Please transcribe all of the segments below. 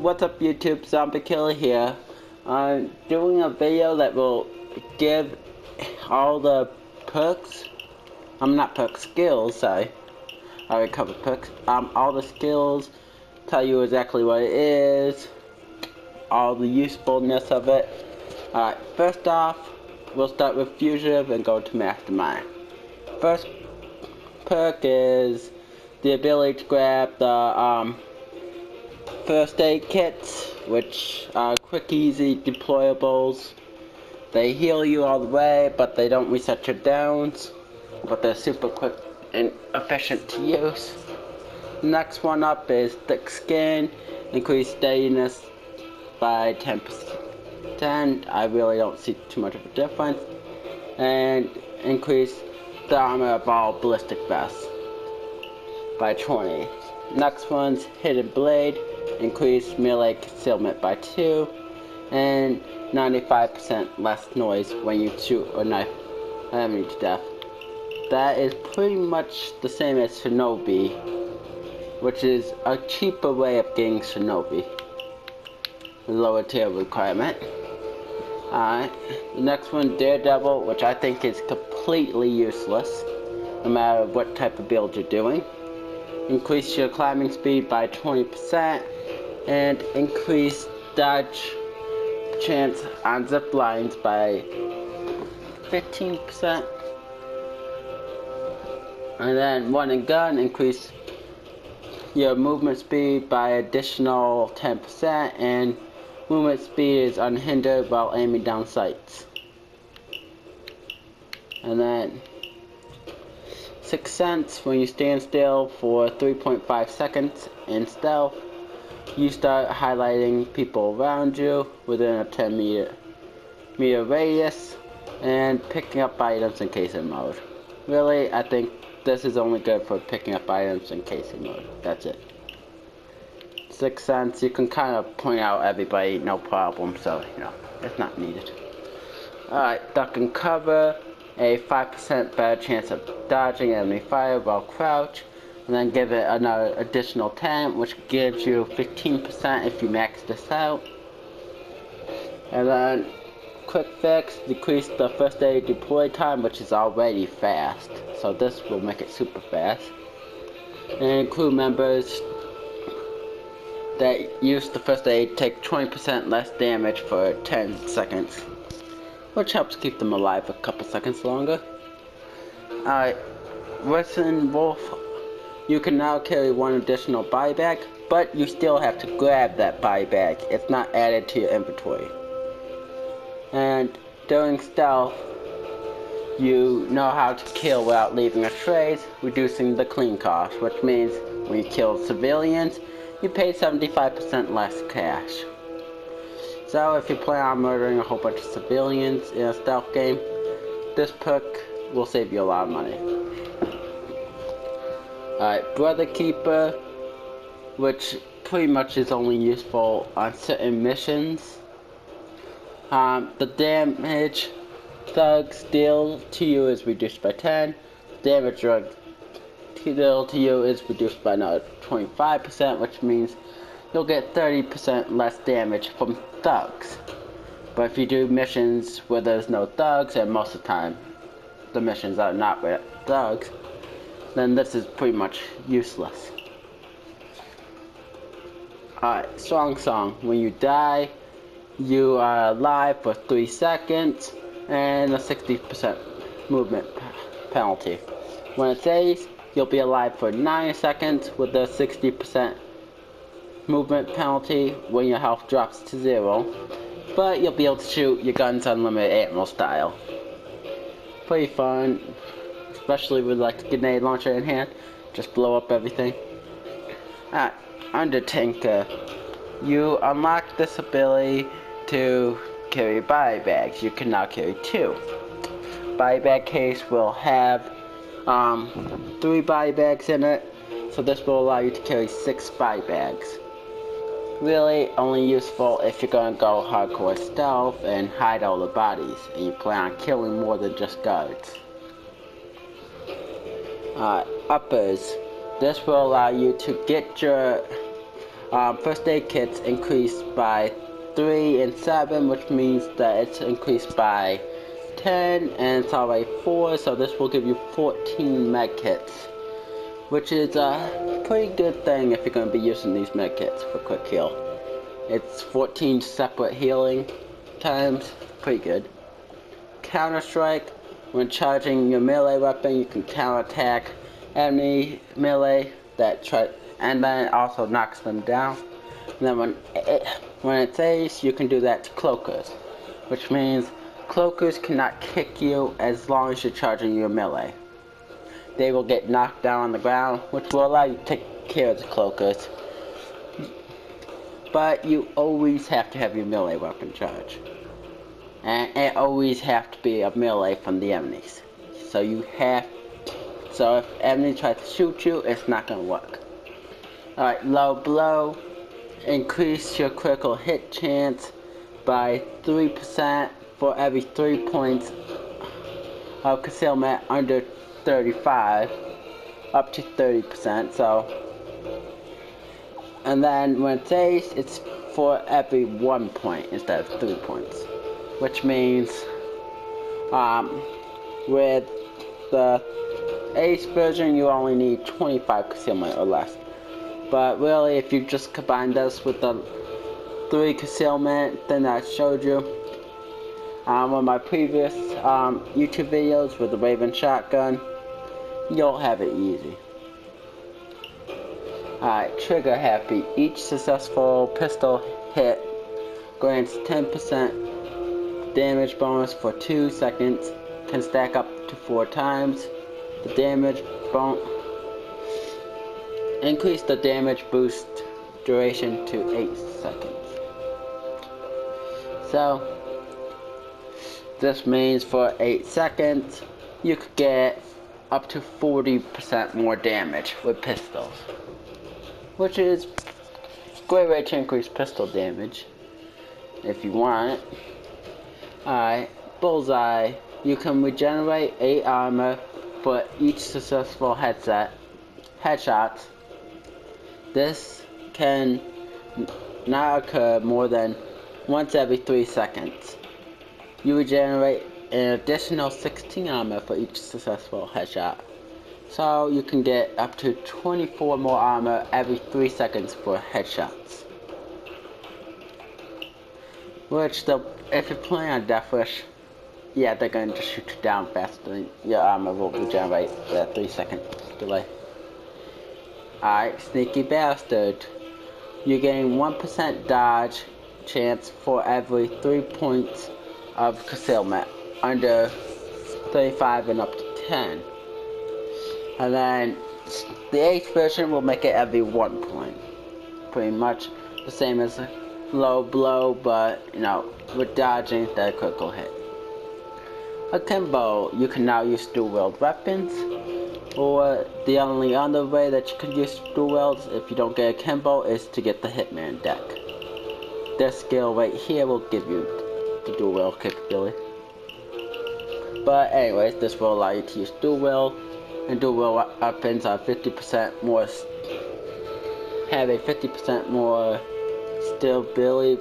What's up YouTube, Zombie here. I'm doing a video that will give all the perks, not perks, skills, I already covered perks, all the skills, tell you exactly what it is, all the usefulness of it. Alright, first off, we'll start with Fugitive and go to Mastermind. First perk is the ability to grab the first aid kits, which are quick, easy deployables. They heal you all the way, but they don't reset your downs, but they're super quick and efficient to use. Next one up is Thick Skin, increase steadiness by 10%. I really don't see too much of a difference. And increase the armor of all ballistic vests by 20. Next one's Hidden Blade, increase melee concealment by 2, and 95% less noise when you shoot or knife an enemy to death. That is pretty much the same as Shinobi, which is a cheaper way of getting Shinobi. A lower tier requirement. Alright, the next one, Daredevil, which I think is completely useless, no matter what type of build you're doing. Increase your climbing speed by 20%, and increase dodge chance on zip lines by 15%. And then Run and Gun, increase your movement speed by additional 10%, and movement speed is unhindered while aiming down sights. And then Sixth Sense, when you stand still for 3.5 seconds in stealth, you start highlighting people around you within a 10 meter radius and picking up items in casing mode. Really, I think this is only good for picking up items in casing mode. That's it. Sixth Sense, you can kind of point out everybody, no problem, so, it's not needed. Alright, Duck and Cover, a 5% better chance of dodging enemy fire while crouched, and then give it another additional 10, which gives you 15% if you max this out. And then Quick Fix, decrease the first aid deploy time, which is already fast, so this will make it super fast. And crew members that use the first aid take 20% less damage for 10 seconds, which helps keep them alive a couple seconds longer. Alright, Western Wolf, you can now carry one additional body bag, but you still have to grab that body bag. It's not added to your inventory. And during stealth, you know how to kill without leaving a trace, reducing the clean cost, which means when you kill civilians, you pay 75% less cash. So if you plan on murdering a whole bunch of civilians in a stealth game, this perk will save you a lot of money. Alright, Brother Keeper, which pretty much is only useful on certain missions. The damage thugs deal to you is reduced by 10. Damage drugs deal to you is reduced by another 25%, which means you'll get 30% less damage from thugs. But if you do missions where there's no thugs, and most of the time the missions are not with thugs, then this is pretty much useless. Alright, Strong Song. When you die, you are alive for 3 seconds and a 60% movement penalty. When it says you'll be alive for 9 seconds with a 60% movement penalty when your health drops to 0, but you'll be able to shoot your guns unlimited ammo style. Pretty fun, especially with like a grenade launcher in hand, just blow up everything. Alright, Undertaker, you unlock this ability to carry body bags. You can now carry 2. Body bag case will have 3 body bags in it, so this will allow you to carry 6 body bags. Really only useful if you're gonna go hardcore stealth and hide all the bodies, and you plan on killing more than just guards. Uppers. This will allow you to get your First aid kits increased by 3 and 7, which means that it's increased by 10, and it's already 4, so this will give you 14 med kits, which is a pretty good thing if you're going to be using these med kits for quick heal. It's 14 separate healing times, pretty good. Counter strike, when charging your melee weapon, you can counterattack enemy melee that try, and then it also knocks them down. And then when it's ace, you can do that to cloakers, which means cloakers cannot kick you as long as you're charging your melee. They will get knocked down on the ground, which will allow you to take care of the cloakers. But you always have to have your melee weapon charged. And it always have to be a melee from the enemies. So if enemy tries to shoot you, it's not gonna work. Alright, low blow. Increase your critical hit chance by 3% for every 3 points of concealment under 35, up to 30%. So, and then when it's ace, it's for every 1 point instead of 3 points, which means with the ace version you only need 25 concealment or less. But really, if you just combine this with the 3 concealment thing that I showed you on my previous YouTube videos with the Raven shotgun, you'll have it easy. Alright, trigger happy. Each successful pistol hit grants 10% damage bonus for 2 seconds, can stack up to 4 times. The damage bonus. Increase the damage boost duration to 8 seconds. So, this means for 8 seconds, you could get up to 40% more damage with pistols, which is a great way to increase pistol damage if you want it. Alright, Bullseye. You can regenerate 8 armor for each successful headshots. This can not occur more than once every 3 seconds. You regenerate an additional 16 armor for each successful headshot. So you can get up to 24 more armor every 3 seconds for headshots. Which, if you're playing on Death Wish, yeah, they're going to just shoot you down faster than your armor will regenerate that 3 second delay. Alright, Sneaky Bastard. You gain 1% dodge chance for every 3 points of concealment under 35 and up to 10. And then the Ace version will make it every 1 point. Pretty much the same as a low blow, but you know, with dodging that critical hit. Akimbo, you can now use dual-wield weapons, or the only other way that you can use dual-wields if you don't get Akimbo is to get the Hitman deck. This skill right here will give you the dual-wield capability. But anyways, this will allow you to use dual-wield, and dual-wield weapons are 50% more, have a 50% more stability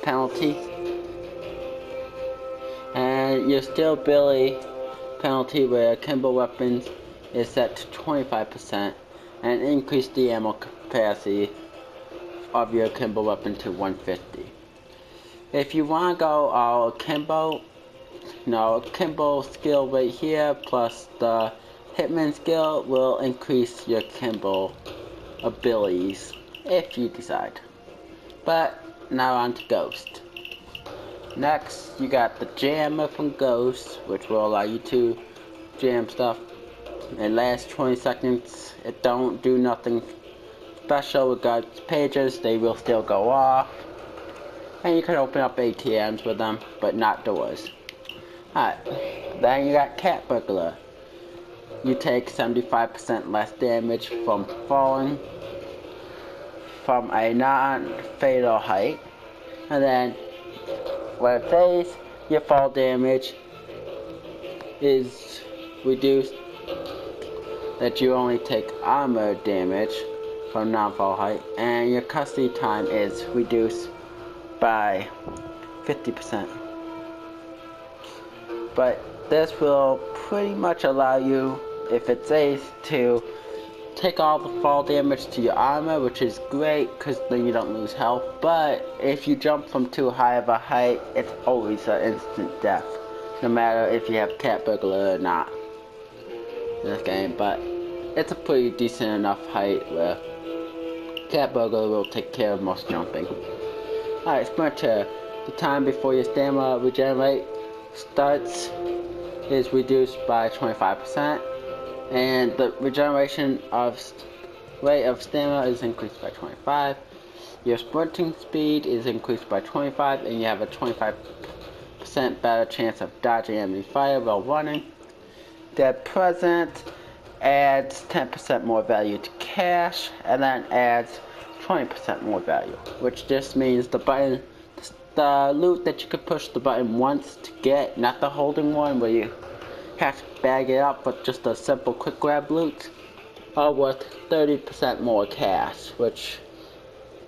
penalty. And your stability penalty with akimbo weapons is set to 25%, and increase the ammo capacity of your akimbo weapon to 150. If you want to go all akimbo, akimbo skill right here plus the hitman skill will increase your akimbo abilities if you decide. But now on to Ghost. Next, you got the jammer from Ghost, which will allow you to jam stuff. It lasts 20 seconds. It don't do nothing special with God's pages. They will still go off. And you can open up ATMs with them, but not doors. Alright, then you got Cat Burglar. You take 75% less damage from falling from a non-fatal height. And then when it says your fall damage is reduced, that you only take armor damage from non-fall height, and your custody time is reduced by 50%. But this will pretty much allow you, if it's safe, to take all the fall damage to your armor, which is great because then you don't lose health. But if you jump from too high of a height, it's always an instant death, no matter if you have cat burglar or not in this game. But it's a pretty decent enough height where cat burglar will take care of most jumping. Alright, Sprinter. The time before your stamina regenerate starts is reduced by 25%, and the regeneration of rate of stamina is increased by 25. Your sprinting speed is increased by 25, and you have a 25% better chance of dodging enemy fire while running. Dead Present adds 10% more value to cash, and then adds 20% more value, which just means the loot that you could push the button once to get, not the holding one where you have to bag it up, but just a simple quick grab loot, are worth 30% more cash, which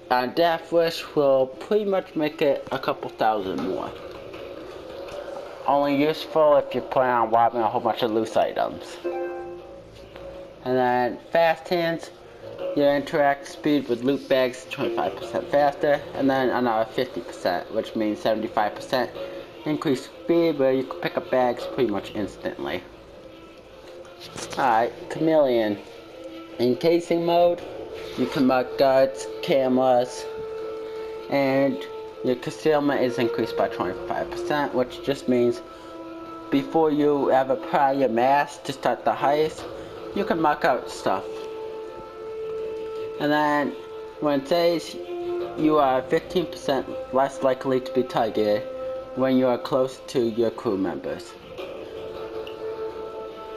on Death Wish will pretty much make it a couple thousand more. Only useful if you plan on robbing a whole bunch of loose items. And then Fast Hands, your interact speed with loot bags 25% faster, and then another 50%, which means 75% increased speed where you can pick up bags pretty much instantly. Alright, Chameleon. In casing mode, you can mark guards, cameras, and your concealment is increased by 25%, which just means before you ever apply your mask to start the heist, you can mark out stuff. And then when it says you are 15% less likely to be targeted when you are close to your crew members.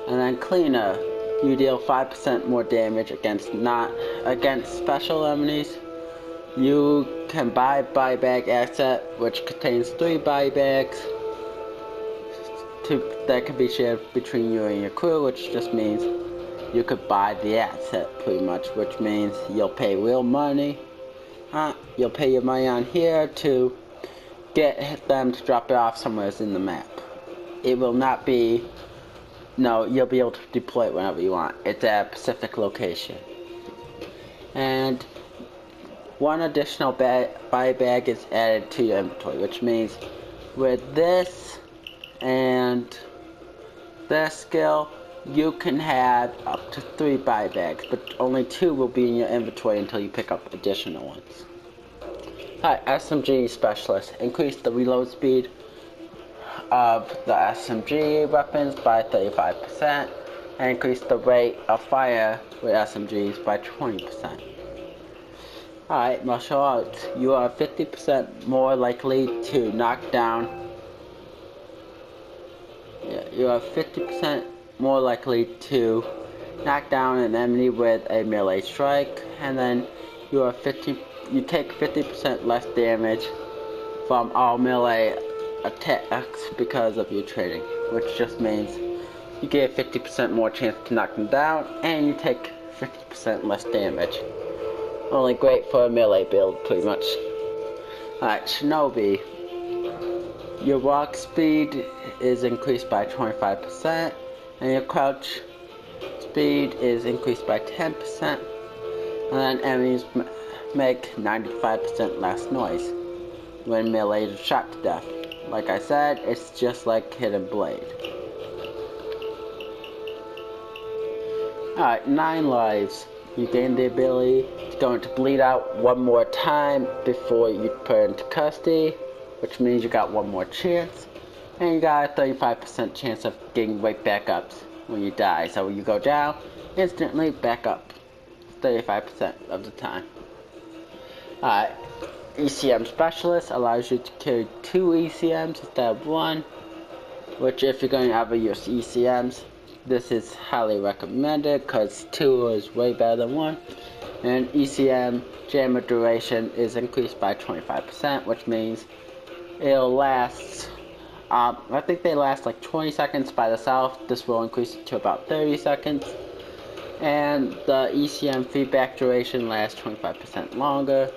And then Cleaner, you deal 5% more damage against special enemies. You can buy bag asset, which contains 3 buy bags that can be shared between you and your crew, which just means you could buy the asset pretty much, which means you'll pay real money. You'll pay your money on here to get them to drop it off somewhere in the map. It will not be, no, you'll be able to deploy it whenever you want. It's at a specific location. And one additional buy bag is added to your inventory, which means with this and this skill, you can have up to 3 buy bags, but only 2 will be in your inventory until you pick up additional ones. Alright, SMG Specialist. Increase the reload speed of the SMG weapons by 35%, and increase the rate of fire with SMGs by 20%. Alright, martial arts. You are 50% more likely to knock down. You are 50% more likely to knock down an enemy with a melee strike, and then you take 50% less damage from all melee attacks because of your training, which just means you get 50% more chance to knock them down, and you take 50% less damage. Only great for a melee build, pretty much. Alright, Shinobi. Your walk speed is increased by 25%, and your crouch speed is increased by 10%, and then enemies make 95% less noise when melee is shot to death. Like I said, it's just like Hidden Blade. Alright, 9 lives. You gain the ability to go into bleed out one more time before you put into custody, which means you got one more chance. And you got a 35% chance of getting right back up when you die. So when you go down, instantly back up 35% of the time. Alright, ECM Specialist allows you to carry 2 ECMs instead of 1, which if you're going to ever use ECMs, this is highly recommended because 2 is way better than 1. And ECM jammer duration is increased by 25%, which means it'll last, I think they last like 20 seconds by themselves. This will increase it to about 30 seconds. And the ECM feedback duration lasts 25% longer.